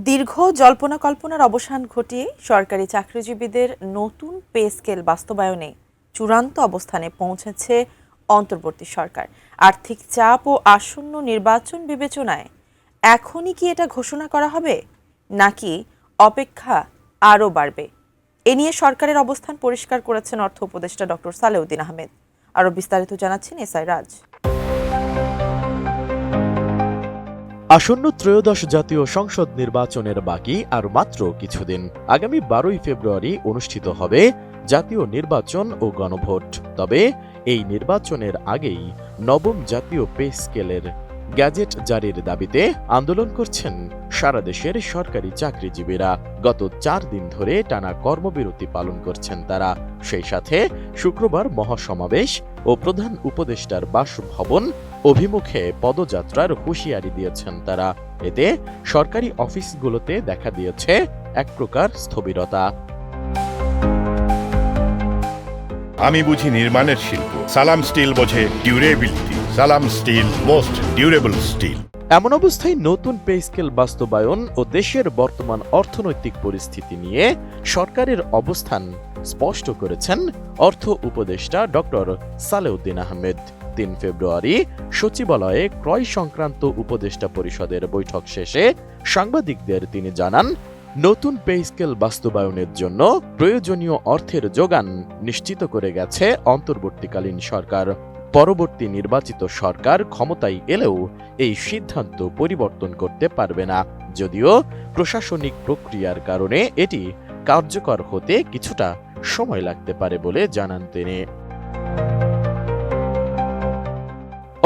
দীর্ঘ জল্পনা কল্পনার অবসান ঘটিয়ে সরকারি চাকরিজীবীদের নতুন পে স্কেল বাস্তবায়নে চূড়ান্ত অবস্থানে পৌঁছেছে অন্তর্বর্তী সরকার। আর্থিক চাপ ও আসন্ন নির্বাচন বিবেচনায় এখনই কি এটা ঘোষণা করা হবে, নাকি অপেক্ষা আরও বাড়বে? এ নিয়ে সরকারের অবস্থান পরিষ্কার করেছেন অর্থ উপদেষ্টা ডক্টর সালেউদ্দিন আহমেদ। আরও বিস্তারিত জানাচ্ছেন এসআই রাজ। আসন্ন ত্রয়োদশ জাতীয় সংসদ নির্বাচনের বাকি আর মাত্র কিছুদিন। আগামী 12ই ফেব্রুয়ারি অনুষ্ঠিত হবে জাতীয় নির্বাচন ও গণভোট। তবে এই নির্বাচনের আগেই নবম জাতীয় পে স্কেলের গ্যাজেট জারির দাবিতে আন্দোলন করছেন সারা দেশের সরকারি চাকরিজীবীরা। গত 4 দিন ধরে টানা কর্মবিরতি পালন করছেন তারা। সেই সাথে শুক্রবার মহাসমাবেশ ও প্রধান উপদেষ্টার বাসভবন অভিমুখে পদযাত্রার হুঁশিয়ারি দিয়েছেন তারা। এতে সরকারি অফিসগুলোতে দেখা দিয়েছে এক প্রকার স্থবিরতা। আমি বুঝি নির্মাণের শিল্প, সালাম স্টিল বোঝে ডিউরেবিলিটি। সালাম স্টিল, মোস্ট ডিউরেবল স্টিল। এমন অবস্থায় নতুন পে স্কেল বাস্তবায়ন ও দেশের বর্তমান অর্থনৈতিক পরিস্থিতি নিয়ে সরকারের অবস্থান স্পষ্ট করেছেন অর্থ উপদেষ্টা ডক্টর সালেউদ্দিন আহমেদ। 3 ফেব্রুয়ারি সচিবালয়ে ক্রয় সংক্রান্ত উপদেষ্টা পরিষদের বৈঠক শেষে সাংবাদিকদের তিনি জানান, নতুন পে স্কেল বাস্তবায়নের জন্য প্রয়োজনীয় অর্থের যোগান নিশ্চিত করে গেছে অন্তর্বর্তীকালীন সরকার। পরবর্তী নির্বাচিত সরকার ক্ষমতায় এলেও এই সিদ্ধান্ত পরিবর্তন করতে পারবে না, যদিও প্রশাসনিক প্রক্রিয়ার কারণে এটি কার্যকর হতে কিছুটা সময় লাগতে পারে বলে জানান তিনি।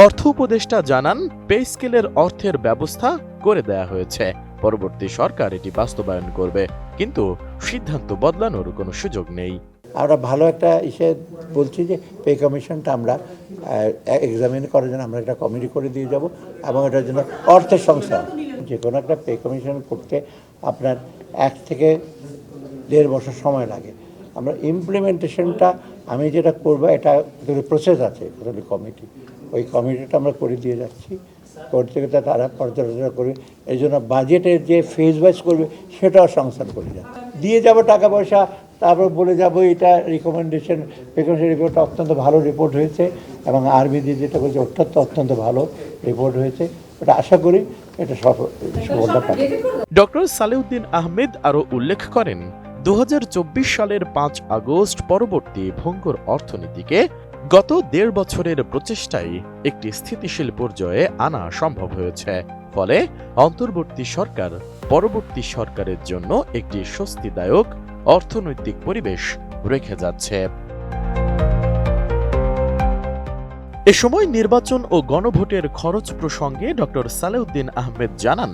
অর্থ উপদেষ্টা জানান, পে স্কেলের অর্থের ব্যবস্থা করে দেয়া হয়েছে। পরবর্তী সরকার এটি বাস্তবায়ন করবে, কিন্তু সিদ্ধান্ত বদলানোর কোনো সুযোগ নেই। আমরা ভালো একটা বলছি যে পে কমিশনটা আমরা এক্সামিন করার জন্য আমরা একটা কমিটি করে দিয়ে যাব, এবং এটার জন্য অর্থের সংস্থান। যে কোনো একটা পে কমিশন করতে আপনার 1 থেকে 1.5 বছর সময় লাগে। আমরা ইমপ্লিমেন্টেশনটা আমি যেটা করবো, এটা প্রসেস আছে কমিটি, ওই কমিটিটা আমরা করে দিয়ে যাচ্ছি। করতে করতে তারা পর্যালোচনা করবে, এই জন্য বাজেটের যে ফেজ ওয়াইজ করবে সেটাও সংস্থান করে যাবে। দিয়ে যাব টাকা পয়সা, তারপর বলে যাব এটা রিকমেন্ডেশন রিপোর্টটা অত্যন্ত ভালো রিপোর্ট হয়েছে, এবং আরবিডি যেটা বলছে অত্যন্ত ভালো রিপোর্ট হয়েছে। এটা আশা করি এটা সফলতা পাবে। ডক্টর সালেউদ্দিন আহমেদ আরও উল্লেখ করেন, 2024 সালের 5 আগস্ট পরবর্তী ভঙ্গুর অর্থনীতিকে গত 1.5 বছরের প্রচেষ্টায় একটি স্থিতিশীল পর্যায়ে আনা সম্ভব হয়েছে। ফলে অন্তর্বর্তী সরকার পরবর্তী সরকারের জন্য একটি স্বস্তিদায়ক অর্থনৈতিক পরিবেশ রেখে যাচ্ছে। এ সময় নির্বাচন ও গণভোটের খরচ প্রসঙ্গে ডক্টর সালেউদ্দিন আহমেদ জানান,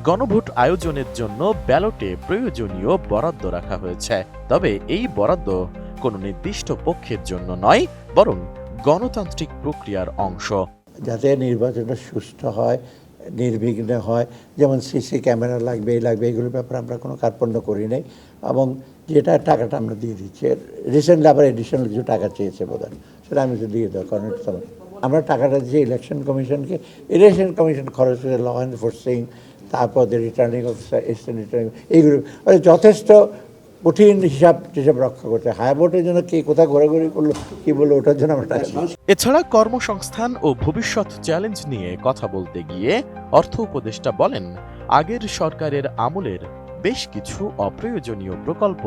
গণভোট আয়োজনের জন্য ব্যালটে প্রয়োজনীয় বরাদ্দ রাখা হয়েছে। তবে এই বরাদ্দ কোনো নির্দিষ্ট পক্ষের জন্য নয়, বরং গণতান্ত্রিক প্রক্রিয়ার অংশ। যাতে নির্বাচনটা সুষ্ঠু হয়, নির্বিঘ্নে হয়, যেমন সিসি ক্যামেরা লাগবে এগুলোর ব্যাপারে আমরা কোনো কার্পণ্য করি নাই, এবং যেটা টাকাটা আমরা দিয়ে দিচ্ছি। রিসেন্টলি আবার এডিশনাল কিছু টাকা চেয়েছে বোধহয়, সেটা আমি তো দিয়ে দেবো, কারণ আমরা টাকাটা দিচ্ছি ইলেকশন কমিশনকে। ইলেকশন কমিশন খরচ হচ্ছে ল এনফোর্সিং, তারপর রিটার্নিং অফিসার, এসিস্ট্যান্ট রিটার্নিং, এইগুলো যথেষ্ট কঠিন হিসাব রক্ষা করতে। হাই ভোটের জন্য কে কোথায় ঘোরাঘুরি করলো কি বললো, ওটার জন্য আমরা টাকা দিচ্ছি। এছাড়া কর্মসংস্থান ও ভবিষ্যৎ চ্যালেঞ্জ নিয়ে কথা বলতে গিয়ে অর্থ উপদেষ্টা বলেন, আগের সরকারের আমলের বেশ কিছু অপ্রয়োজনীয় প্রকল্প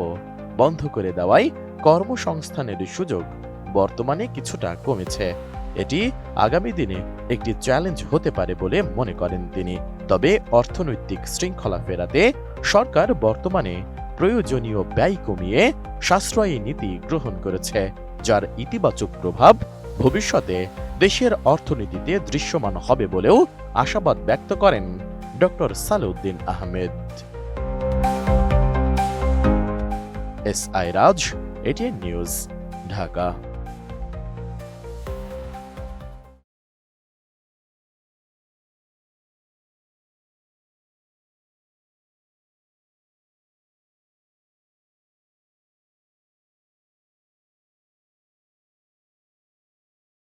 বন্ধ করে দেওয়ায় কর্মসংস্থানের সুযোগ বর্তমানে কিছুটা কমেছে। এটি আগামী দিনে একটি চ্যালেঞ্জ হতে পারে বলে মনে করেন তিনি। তবে অর্থনৈতিক শৃঙ্খলা ফেরাতে সরকার বর্তমানে প্রয়োজনীয় ব্যয় কমিয়ে সাশ্রয়ী নীতি গ্রহণ করেছে, যার ইতিবাচক প্রভাব ভবিষ্যতে দেশের অর্থনীতিতে দৃশ্যমান হবে বলেও আশাবাদ ব্যক্ত করেন ডক্টর সালেউদ্দিন আহমেদ। এসআই রাজ, এটিএন নিউজ, ঢাকা।